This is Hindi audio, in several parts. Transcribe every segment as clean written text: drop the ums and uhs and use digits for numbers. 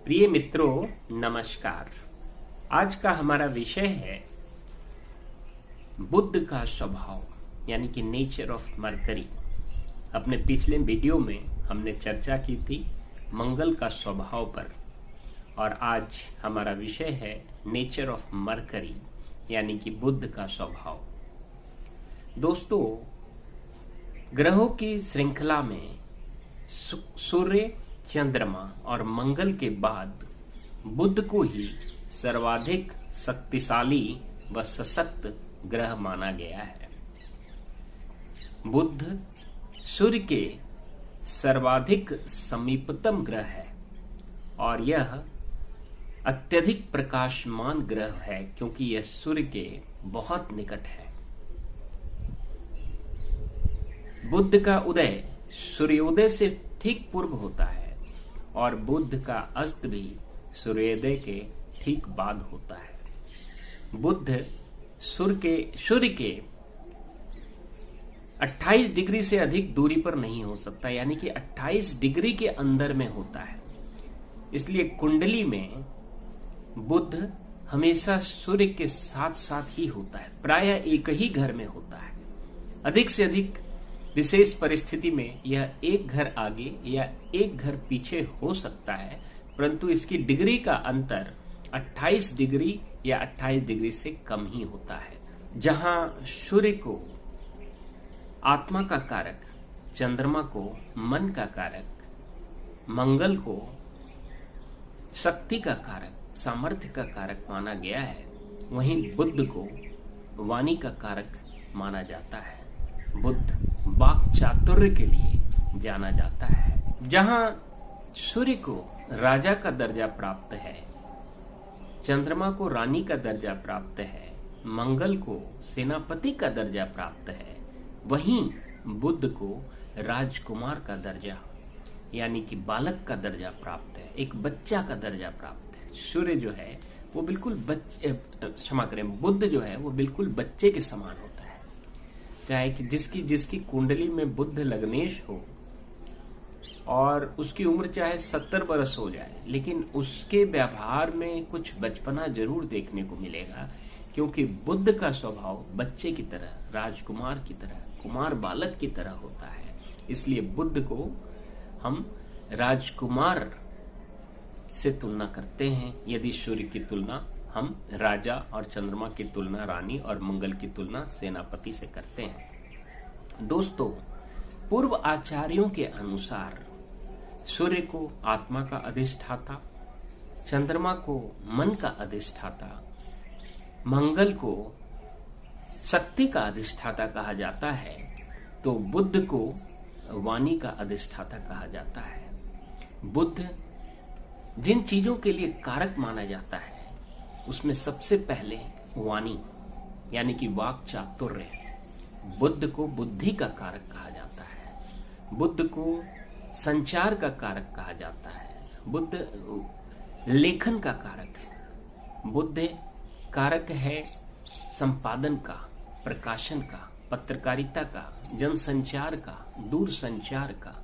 प्रिय मित्रों, नमस्कार। आज का हमारा विषय है बुध का स्वभाव यानी कि नेचर ऑफ मरकरी। अपने पिछले वीडियो में हमने चर्चा की थी मंगल का स्वभाव पर, और आज हमारा विषय है नेचर ऑफ मरकरी यानी कि बुध का स्वभाव। दोस्तों, ग्रहों की श्रृंखला में सूर्य, चंद्रमा और मंगल के बाद बुध को ही सर्वाधिक शक्तिशाली व सशक्त ग्रह माना गया है। बुध सूर्य के सर्वाधिक समीपतम ग्रह है और यह अत्यधिक प्रकाशमान ग्रह है क्योंकि यह सूर्य के बहुत निकट है। बुध का उदय सूर्योदय से ठीक पूर्व होता है और बुध का अस्त भी सूर्योदय के ठीक बाद होता है। बुध सूर्य के 28 डिग्री से अधिक दूरी पर नहीं हो सकता, यानी कि 28 डिग्री के अंदर में होता है। इसलिए कुंडली में बुध हमेशा सूर्य के साथ साथ ही होता है, प्रायः एक ही घर में होता है। अधिक से अधिक विशेष परिस्थिति में यह एक घर आगे या एक घर पीछे हो सकता है, परंतु इसकी डिग्री का अंतर 28 डिग्री या 28 डिग्री से कम ही होता है। जहां सूर्य को आत्मा का कारक, चंद्रमा को मन का कारक, मंगल को शक्ति का कारक, सामर्थ्य का कारक माना गया है, वहीं बुध को वाणी का कारक माना जाता है। बुध वाक चातुर्य के लिए जाना जाता है। जहां सूर्य को राजा का दर्जा प्राप्त है, चंद्रमा को रानी का दर्जा प्राप्त है, मंगल को सेनापति का दर्जा प्राप्त है, वहीं बुध को राजकुमार का दर्जा यानी कि बालक का दर्जा प्राप्त है, एक बच्चा का दर्जा प्राप्त है। सूर्य जो है वो बिल्कुल बुध जो है वो बिल्कुल बच्चे के समान होता है। चाहे कि जिसकी कुंडली में बुध लग्नेश हो और उसकी उम्र चाहे 70 वर्ष हो जाए, लेकिन उसके व्यवहार में कुछ बचपना जरूर देखने को मिलेगा, क्योंकि बुध का स्वभाव बच्चे की तरह, राजकुमार की तरह, कुमार बालक की तरह होता है। इसलिए बुध को हम राजकुमार से तुलना करते हैं। यदि सूर्य की तुलना हम राजा और चंद्रमा की तुलना रानी और मंगल की तुलना सेनापति से करते हैं। दोस्तों, पूर्व आचार्यों के अनुसार सूर्य को आत्मा का अधिष्ठाता, चंद्रमा को मन का अधिष्ठाता, मंगल को शक्ति का अधिष्ठाता कहा जाता है, तो बुध को वाणी का अधिष्ठाता कहा जाता है। बुध जिन चीजों के लिए कारक माना जाता है उसमें सबसे पहले वाणी यानी कि वाक चातुर्य। बुध को बुद्धि का कारक कहा जाता है, बुध को संचार का कारक कहा जाता है, बुध लेखन का कारक है, बुध कारक है संपादन का, प्रकाशन का, पत्रकारिता का, जनसंचार का, दूर संचार का।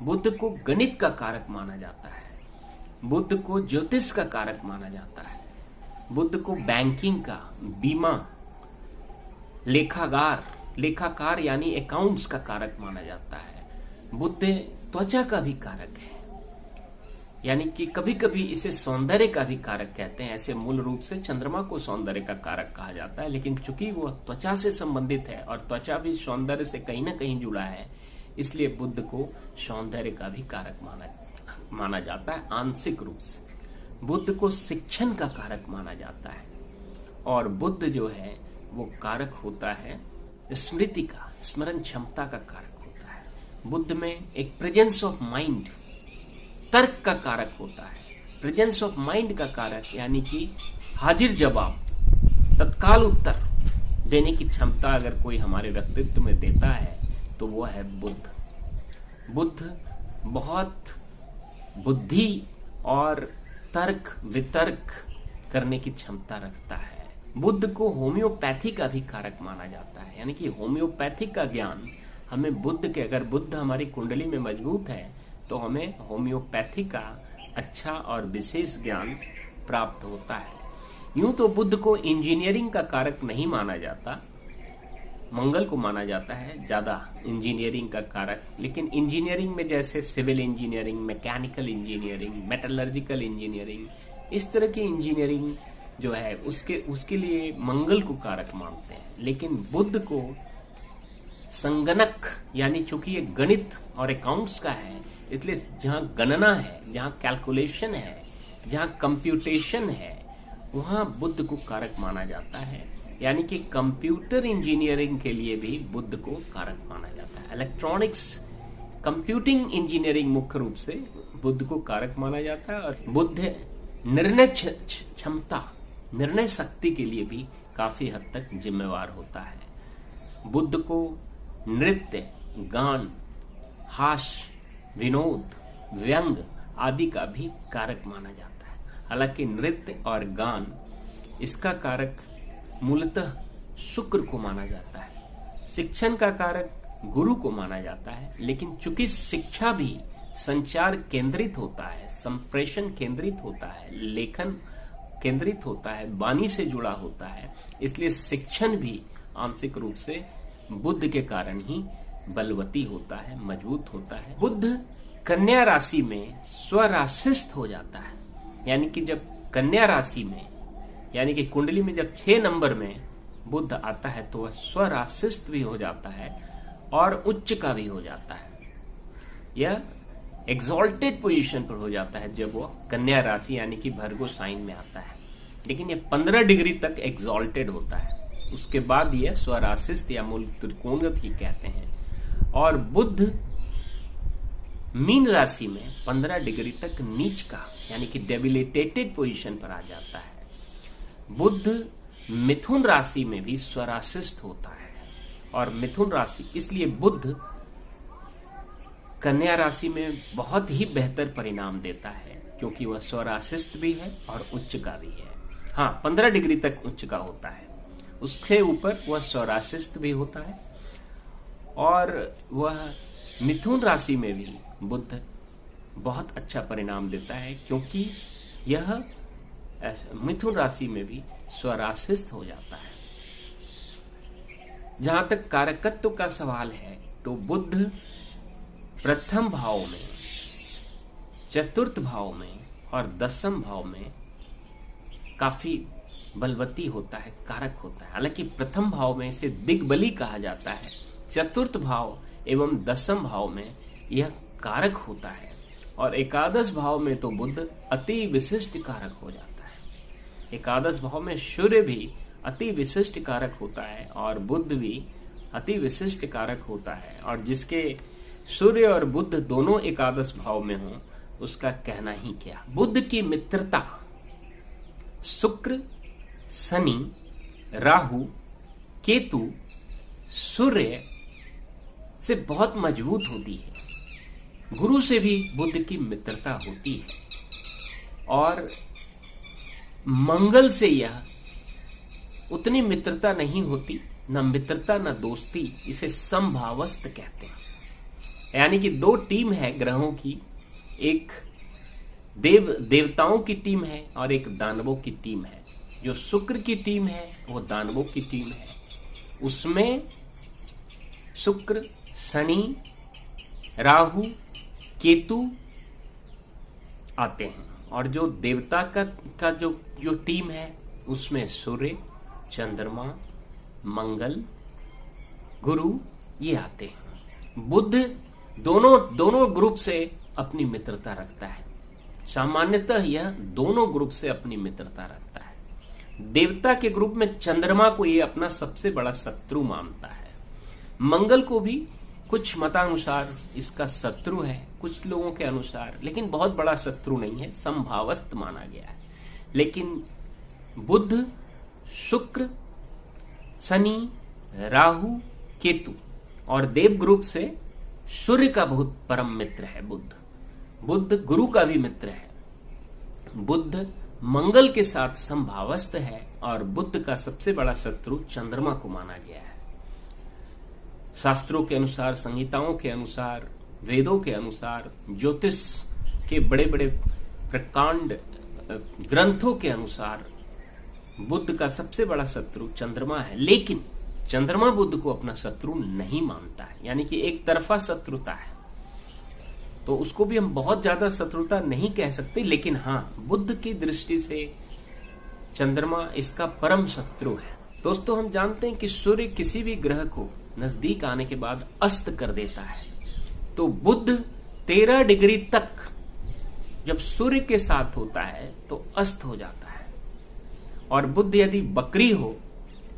बुध को गणित का कारक माना जाता है, बुध को ज्योतिष का कारक माना जाता है, बुध को बैंकिंग का, बीमा, लेखाकार यानी अकाउंट्स का कारक माना जाता है। बुध त्वचा का भी कारक है, यानी कि कभी कभी इसे सौंदर्य का भी कारक कहते हैं। ऐसे मूल रूप से चंद्रमा को सौंदर्य का कारक कहा जाता है, लेकिन चूंकि वो त्वचा से संबंधित है और त्वचा भी सौंदर्य से कहीं ना कहीं जुड़ा है, इसलिए बुध को सौंदर्य का भी कारक माना जाता है आंशिक रूप से। बुध को शिक्षण का कारक माना जाता है और बुध जो है वो कारक होता है स्मृति का, स्मरण क्षमता का कारक होता है। बुध में एक प्रेजेंस ऑफ माइंड, तर्क का कारक होता है। प्रेजेंस ऑफ माइंड का कारक यानी कि हाजिर जवाब, तत्काल उत्तर देने की क्षमता अगर कोई हमारे व्यक्तित्व में देता है तो वो है बुध। बुध बहुत बुद्धि और तर्क वितर्क करने की क्षमता रखता है। बुध को होम्योपैथी का भी कारक माना जाता है, यानी कि होम्योपैथी का ज्ञान हमें बुध के, अगर बुध हमारी कुंडली में मजबूत है तो हमें होम्योपैथी का अच्छा और विशेष ज्ञान प्राप्त होता है। यूं तो बुध को इंजीनियरिंग का कारक नहीं माना जाता, मंगल को माना जाता है ज्यादा इंजीनियरिंग का कारक, लेकिन इंजीनियरिंग में जैसे civil engineering, mechanical engineering, metallurgical engineering, इस तरह की इंजीनियरिंग जो है उसके लिए मंगल को कारक मानते हैं। लेकिन बुध को संगणक, यानी चूंकि ये गणित और अकाउंट्स का है, इसलिए जहां गणना है, जहां कैलकुलेशन है, जहां कंप्यूटेशन है, वहां बुध को कारक माना जाता है। यानी कि कंप्यूटर इंजीनियरिंग के लिए भी बुध को कारक माना जाता है। इलेक्ट्रॉनिक्स, कंप्यूटिंग इंजीनियरिंग मुख्य रूप से बुध को कारक माना जाता है। और बुध निर्णय क्षमता, निर्णय शक्ति के लिए भी काफी हद तक जिम्मेवार होता है। बुध को नृत्य, गान, हास्य, विनोद, व्यंग आदि का भी कारक माना जाता है। हालांकि नृत्य और गान, इसका कारक मूलतः शुक्र को माना जाता है। शिक्षण का कारक गुरु को माना जाता है। लेकिन चूंकि शिक्षा भी संचार केंद्रित होता है, संप्रेषण केंद्रित होता है, लेखन केंद्रित होता है, वाणी से जुड़ा होता है, इसलिए शिक्षण भी आंशिक रूप से बुध के कारण ही बलवती होता है, मजबूत होता है। बुध कन्या राशि में स्वराशिस्थ हो जाता है। यानी कि जब कन्या राशि में, यानी कि कुंडली में जब 6 नंबर में बुध आता है तो वह स्वराशिस्थ भी हो जाता है और उच्च का भी हो जाता है। यह एग्जॉल्टेड पोजीशन पर हो जाता है जब वो कन्या राशि यानी कि भर्गो साइन में आता है। लेकिन यह 15 डिग्री तक एग्जॉल्टेड होता है, उसके बाद यह स्वराशिस्थ या मूल त्रिकोणगत ही कहते हैं। और बुध मीन राशि में 15 डिग्री तक नीच का यानी कि डेबिलिटेटेड पोजीशन पर आ जाता है। बुध मिथुन राशि में भी स्वराशिस्थ होता है। और मिथुन राशि, इसलिए बुध कन्या राशि में बहुत ही बेहतर परिणाम देता है क्योंकि वह स्वराशिस्थ भी है और उच्च का भी है। हाँ, 15 डिग्री तक उच्च का होता है, उसके ऊपर वह स्वराशिस्थ भी होता है। और वह मिथुन राशि में भी बुध बहुत अच्छा परिणाम देता है क्योंकि यह मिथुन राशि में भी स्वराशिस्थ हो जाता है। जहां तक कारकत्व का सवाल है तो बुध प्रथम भाव में, चतुर्थ भाव में और दसम भाव में काफी बलवती होता है, कारक होता है। हालांकि प्रथम भाव में इसे दिग्बली कहा जाता है, चतुर्थ भाव एवं दसम भाव में यह कारक होता है, और एकादश भाव में तो बुध अति विशिष्ट कारक हो जाता है। एकादश भाव में सूर्य भी अति विशिष्ट कारक होता है और बुध भी अति विशिष्ट कारक होता है। और जिसके सूर्य और बुध दोनों एकादश भाव में हो उसका कहना ही क्या। बुध की मित्रता शुक्र, शनि, राहु, केतु, सूर्य से बहुत मजबूत होती है। गुरु से भी बुध की मित्रता होती है और मंगल से यह उतनी मित्रता नहीं होती, न मित्रता न दोस्ती, इसे समभावस्थ कहते हैं। यानी कि 2 टीम है ग्रहों की, एक देवताओं की टीम है और एक दानवों की टीम है। जो शुक्र की टीम है वो दानवों की टीम है, उसमें शुक्र, शनि, राहु, केतु आते हैं। और जो देवता का जो टीम है उसमें सूर्य, चंद्रमा, मंगल, गुरु ये आते हैं। बुध दोनों ग्रुप से अपनी मित्रता रखता है। सामान्यतः यह दोनों ग्रुप से अपनी मित्रता रखता है। देवता के ग्रुप में चंद्रमा को ये अपना सबसे बड़ा शत्रु मानता है। मंगल को भी कुछ मतानुसार इसका शत्रु है, कुछ लोगों के अनुसार, लेकिन बहुत बड़ा शत्रु नहीं है, समभावस्थ माना गया है। लेकिन बुध, शुक्र, शनि, राहु, केतु और देव ग्रुप से सूर्य का बहुत परम मित्र है बुध गुरु का भी मित्र है। बुध मंगल के साथ समभावस्थ है और बुध का सबसे बड़ा शत्रु चंद्रमा को माना गया है। शास्त्रों के अनुसार, संहिताओं के अनुसार, वेदों के अनुसार, ज्योतिष के बड़े बड़े प्रकांड ग्रंथों के अनुसार बुद्ध का सबसे बड़ा शत्रु चंद्रमा है, लेकिन चंद्रमा बुद्ध को अपना शत्रु नहीं मानता है, यानी कि एक तरफा शत्रुता है। तो उसको भी हम बहुत ज्यादा शत्रुता नहीं कह सकते, लेकिन हाँ, बुद्ध की दृष्टि से चंद्रमा इसका परम शत्रु है। दोस्तों, हम जानते हैं कि सूर्य किसी भी ग्रह को नजदीक आने के बाद अस्त कर देता है। तो बुद्ध 13 डिग्री तक जब सूर्य के साथ होता है तो अस्त हो जाता है, और बुद्ध यदि वक्री हो,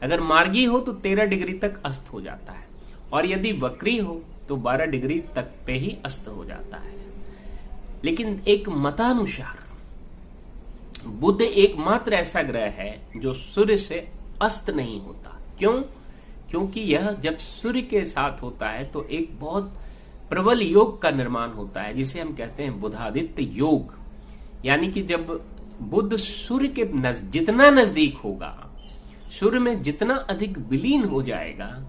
अगर मार्गी हो तो 13 डिग्री तक अस्त हो जाता है, और यदि वक्री हो तो 12 डिग्री तक पे ही अस्त हो जाता है। लेकिन एक मतानुसार बुध एकमात्र ऐसा ग्रह है जो सूर्य से अस्त नहीं होता। क्यों? क्योंकि यह जब सूर्य के साथ होता है तो एक बहुत प्रबल योग का निर्माण होता है, जिसे हम कहते हैं बुधादित्य योग। यानी कि जब बुध सूर्य के जितना नजदीक होगा, सूर्य में जितना अधिक विलीन हो जाएगा,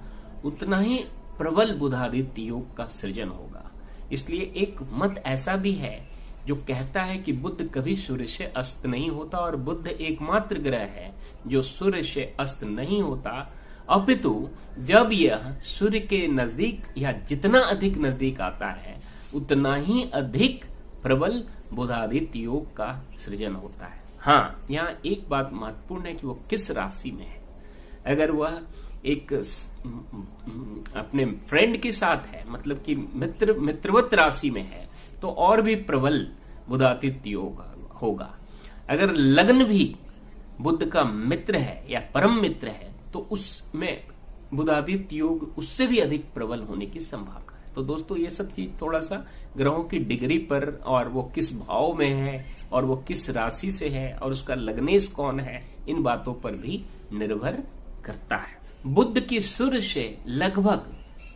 उतना ही प्रबल बुधादित्य योग का सृजन होगा। इसलिए एक मत ऐसा भी है जो कहता है कि बुध कभी सूर्य से अस्त नहीं होता, और बुध एकमात्र ग्रह है जो सूर्य से अस्त नहीं होता, अपितु जब यह सूर्य के नजदीक या जितना अधिक नजदीक आता है उतना ही अधिक प्रबल बुधादित्य योग का सृजन होता है। हाँ, यहाँ एक बात महत्वपूर्ण है कि वो किस राशि में है। अगर वह एक अपने फ्रेंड के साथ है, मतलब कि मित्रवत राशि में है, तो और भी प्रबल बुधादित्य योग होगा। अगर लग्न भी बुध का मित्र है या परम मित्र है तो उसमें बुधादित्य योग उससे भी अधिक प्रबल होने की संभावना है। तो दोस्तों, ये सब चीज थोड़ा सा ग्रहों की डिग्री पर, और वो किस भाव में है, और वो किस राशि से है, और उसका लग्नेश कौन है, इन बातों पर भी निर्भर करता है। बुध की सूर्य से लगभग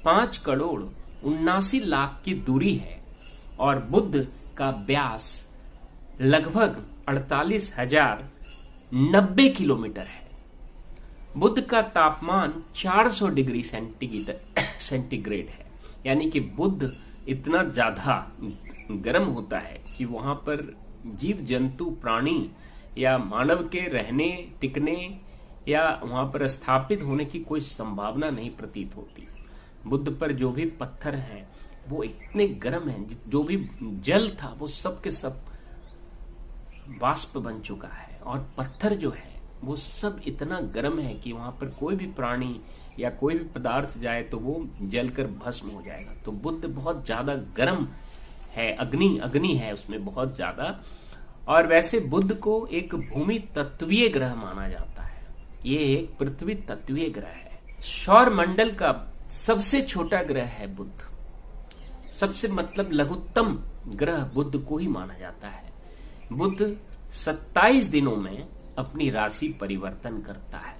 5,79,00,000 की दूरी है, और बुध का व्यास लगभग 48,090 किलोमीटर है। बुध का तापमान 400 डिग्री सेंटीग्रेड है, यानी कि बुध इतना ज्यादा गर्म होता है कि वहां पर जीव जंतु प्राणी या मानव के रहने टिकने या वहां पर स्थापित होने की कोई संभावना नहीं प्रतीत होती। बुध पर जो भी पत्थर हैं वो इतने गर्म हैं, जो भी जल था वो सब के सब वाष्प बन चुका है, और पत्थर जो है वो सब इतना गर्म है कि वहां पर कोई भी प्राणी या कोई भी पदार्थ जाए तो वो जलकर भस्म हो जाएगा। तो बुध बहुत ज्यादा गर्म है, अग्नि है उसमें बहुत ज्यादा। और वैसे बुध को एक भूमि तत्वीय ग्रह माना जाता है, ये एक पृथ्वी तत्वीय ग्रह है। सौर मंडल का सबसे छोटा ग्रह है बुध, सबसे मतलब लघुत्तम ग्रह बुध को ही माना जाता है। बुध 27 दिनों में अपनी राशि परिवर्तन करता है,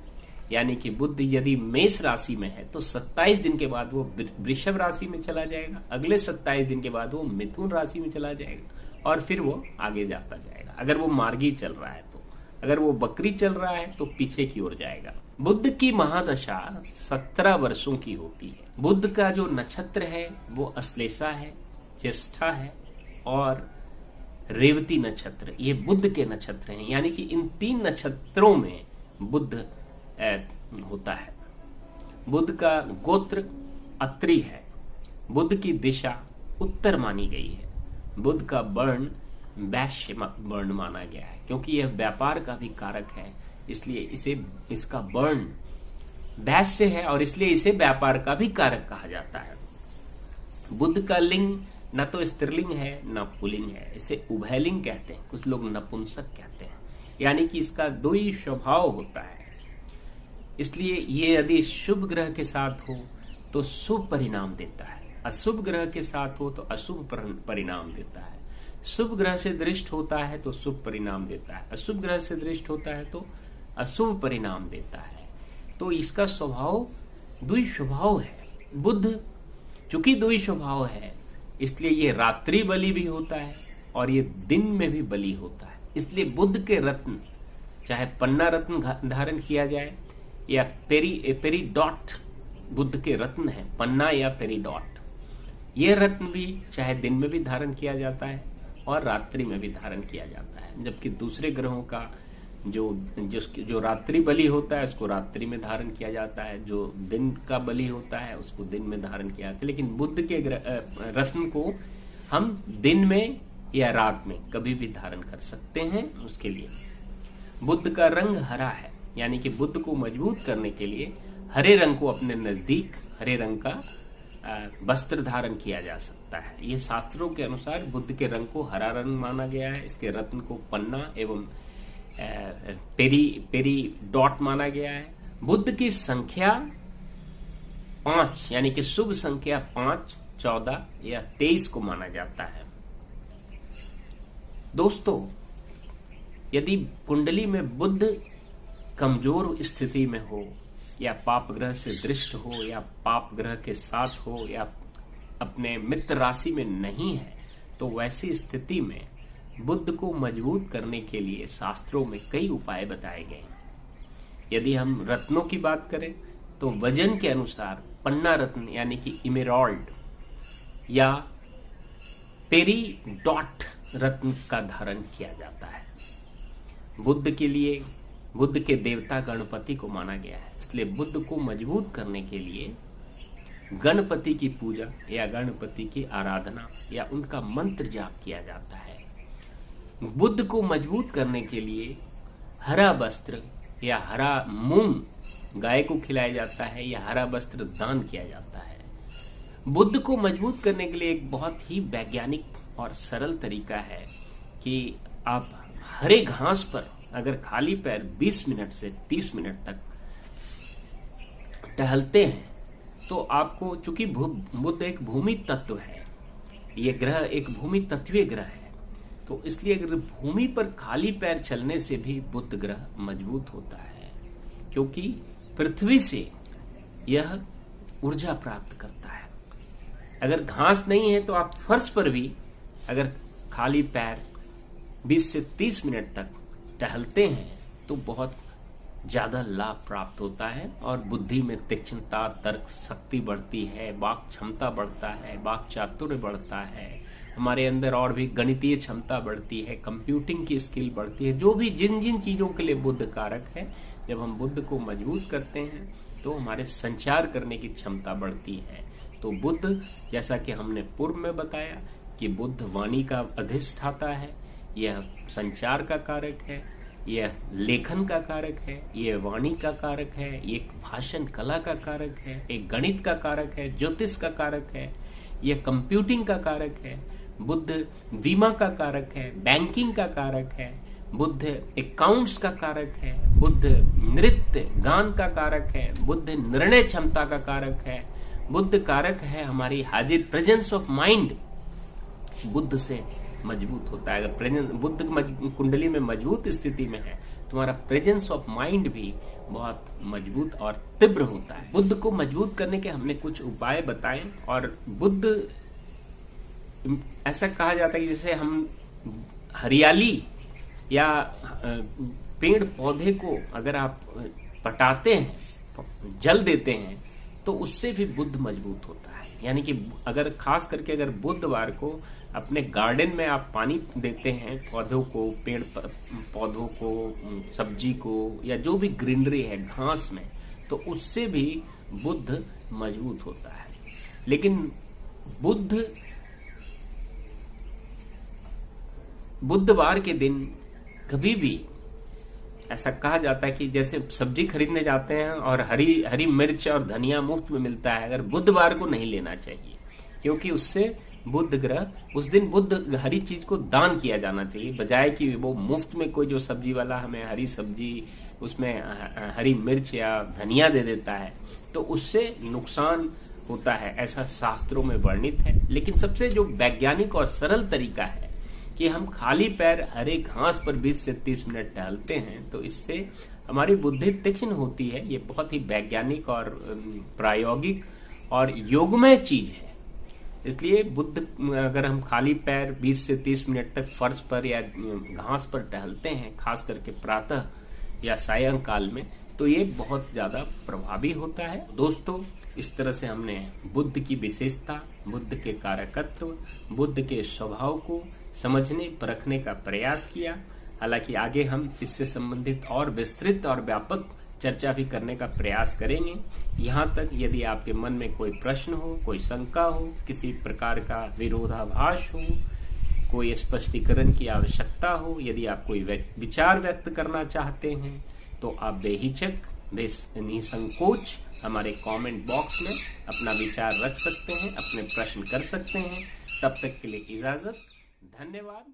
यानी कि बुध यदि मेष राशि में है तो 27 दिन के बाद वो वृषभ राशि में चला जाएगा, अगले 27 दिन के बाद वो मिथुन राशि में चला जाएगा, और फिर वो आगे जाता जाएगा। अगर वो मार्गी चल रहा है तो, अगर वो बकरी चल रहा है तो पीछे की ओर जाएगा। बुध की महादशा 17 वर्षों की होती है। बुध का जो नक्षत्र है वो अश्लेषा है, ज्येष्ठा है और रेवती नक्षत्र, ये बुध के नक्षत्र हैं। यानी कि इन 3 नक्षत्रों में बुध होता है। बुध का गोत्र अत्रि है। बुध की दिशा उत्तर मानी गई है। बुध का वर्ण वैश्य वर्ण माना गया है, क्योंकि यह व्यापार का भी कारक है, इसलिए इसका वर्ण वैश्य है, और इसलिए इसे व्यापार का भी कारक कहा जाता है। बुध का लिंग न तो स्त्रीलिंग है न पुल्लिंग है, इसे उभयलिंग कहते हैं, कुछ लोग नपुंसक कहते हैं। यानी कि इसका 2 ही स्वभाव होता है। इसलिए ये यदि शुभ ग्रह के साथ हो तो शुभ परिणाम देता है, अशुभ ग्रह के साथ हो तो अशुभ परिणाम देता है। शुभ ग्रह से दृष्ट होता है तो शुभ परिणाम देता है, अशुभ ग्रह से दृष्ट होता है तो अशुभ परिणाम देता है। तो इसका स्वभाव द्वि स्वभाव है। बुध चूंकि द्वि स्वभाव है, इसलिए ये रात्रि बलि भी होता है और ये दिन में भी बलि होता है। इसलिए बुध के रत्न, चाहे पन्ना रत्न धारण किया जाए या पेरीडॉट, बुध के रत्न है पन्ना या पेरीडॉट, ये रत्न भी चाहे दिन में भी धारण किया जाता है और रात्रि में भी धारण किया जाता है, जबकि दूसरे ग्रहों का जो रात्रि बलि होता है उसको रात्रि में धारण किया जाता है, जो दिन का बलि होता है उसको दिन में धारण किया जाता है। लेकिन बुध के रत्न को हम दिन में या रात में कभी भी धारण कर सकते हैं। उसके लिए बुध का रंग हरा है, यानी कि बुध को मजबूत करने के लिए हरे रंग को अपने नजदीक हरे रंग का वस्त्र धारण किया जा सकता है। ये शास्त्रों के अनुसार बुध के रंग को हरा रंग माना गया है। इसके रत्न को पन्ना एवं पेरी डॉट माना गया है। बुध की संख्या 5 यानी कि शुभ संख्या 5, 14 या 23 को माना जाता है। दोस्तों, यदि कुंडली में बुध कमजोर स्थिति में हो या पाप ग्रह से दृष्ट हो या पाप ग्रह के साथ हो या अपने मित्र राशि में नहीं है, तो वैसी स्थिति में बुध को मजबूत करने के लिए शास्त्रों में कई उपाय बताए गए हैं। यदि हम रत्नों की बात करें तो वजन के अनुसार पन्ना रत्न यानी कि इमेरॉल्ड या पेरीडॉट रत्न का धारण किया जाता है। बुध के लिए बुध के देवता गणपति को माना गया है, इसलिए बुध को मजबूत करने के लिए गणपति की पूजा या गणपति की आराधना या उनका मंत्र जाप किया जाता है। बुध को मजबूत करने के लिए हरा वस्त्र या हरा मूंग गाय को खिलाया जाता है या हरा वस्त्र दान किया जाता है। बुध को मजबूत करने के लिए एक बहुत ही वैज्ञानिक और सरल तरीका है कि आप हरे घास पर अगर खाली पैर 20 मिनट से 30 मिनट तक टहलते हैं तो आपको, चूंकि बुध एक भूमि तत्व है, ये ग्रह एक भूमि तत्वीय ग्रह है, तो इसलिए अगर भूमि पर खाली पैर चलने से भी बुध ग्रह मजबूत होता है, क्योंकि पृथ्वी से यह ऊर्जा प्राप्त करता है। अगर घास नहीं है तो आप फर्श पर भी अगर खाली पैर 20 से 30 मिनट तक टहलते हैं तो बहुत ज्यादा लाभ प्राप्त होता है और बुद्धि में तीक्ष्णता, तर्क शक्ति बढ़ती है, वाक क्षमता बढ़ता है, वाक चातुर्य बढ़ता है, हमारे अंदर और भी गणितीय क्षमता बढ़ती है, कंप्यूटिंग की स्किल बढ़ती है। जो भी जिन जिन चीजों के लिए बुध कारक है, जब हम बुध को मजबूत करते हैं तो हमारे संचार करने की क्षमता बढ़ती है। तो बुध, जैसा कि हमने पूर्व में बताया कि बुध वाणी का अधिष्ठाता है, यह संचार का कारक है, यह लेखन का कारक है, यह वाणी का कारक है, एक भाषण कला का कारक है, एक गणित का कारक है, ज्योतिष का कारक है, यह कंप्यूटिंग का कारक है, बुध बीमा का कारक है, बैंकिंग का कारक है, बुध अकाउंट्स का कारक है, बुध नृत्य गान का कारक है, बुध निर्णय क्षमता का कारक है, बुध कारक है हमारी हाजिर प्रेजेंस ऑफ माइंड, बुध से मजबूत होता है। अगर बुध कुंडली में मजबूत स्थिति में है तुम्हारा प्रेजेंस ऑफ माइंड भी बहुत मजबूत और तीव्र होता है। बुध को मजबूत करने के हमने कुछ उपाय बताए, और बुध, ऐसा कहा जाता है कि जैसे हम हरियाली या पेड़ पौधे को अगर आप पटाते हैं, जल देते हैं, तो उससे भी बुध मजबूत होता है। यानी कि अगर खास करके अगर बुधवार को अपने गार्डन में आप पानी देते हैं पौधों को, पेड़ पौधों को, सब्जी को, या जो भी ग्रीनरी है घास में, तो उससे भी बुध मजबूत होता है। लेकिन बुधवार के दिन कभी भी ऐसा कहा जाता है कि जैसे सब्जी खरीदने जाते हैं और हरी मिर्च और धनिया मुफ्त में मिलता है, अगर बुधवार को नहीं लेना चाहिए, क्योंकि उससे बुध ग्रह, उस दिन बुध हरी चीज को दान किया जाना चाहिए, बजाय कि वो मुफ्त में कोई जो सब्जी वाला हमें हरी सब्जी उसमें हरी मिर्च या धनिया दे देता है, तो उससे नुकसान होता है, ऐसा शास्त्रों में वर्णित है। लेकिन सबसे जो वैज्ञानिक और सरल तरीका है कि हम खाली पैर हरे घास पर 20 से 30 मिनट टहलते हैं, तो इससे हमारी बुद्धि तीक्ष्ण होती है। ये बहुत ही वैज्ञानिक और प्रायोगिक और योगमय चीज है। इसलिए अगर हम खाली पैर 20 से 30 मिनट तक फर्श पर या घास पर टहलते हैं, खास करके प्रातः या सायंकाल में, तो ये बहुत ज्यादा प्रभावी होता है। दोस्तों, इस तरह से हमने बुध की विशेषता, बुध के कारकत्व, बुध के स्वभाव को समझने परखने का प्रयास किया। हालांकि आगे हम इससे संबंधित और विस्तृत और व्यापक चर्चा भी करने का प्रयास करेंगे। यहाँ तक यदि आपके मन में कोई प्रश्न हो, कोई शंका हो, किसी प्रकार का विरोधाभास हो, कोई स्पष्टीकरण की आवश्यकता हो, यदि आप कोई विचार व्यक्त करना चाहते हैं तो आप बेहिचक निसंकोच हमारे कमेंट बॉक्स में अपना विचार रख सकते हैं, अपने प्रश्न कर सकते हैं। तब तक के लिए इजाजत, धन्यवाद।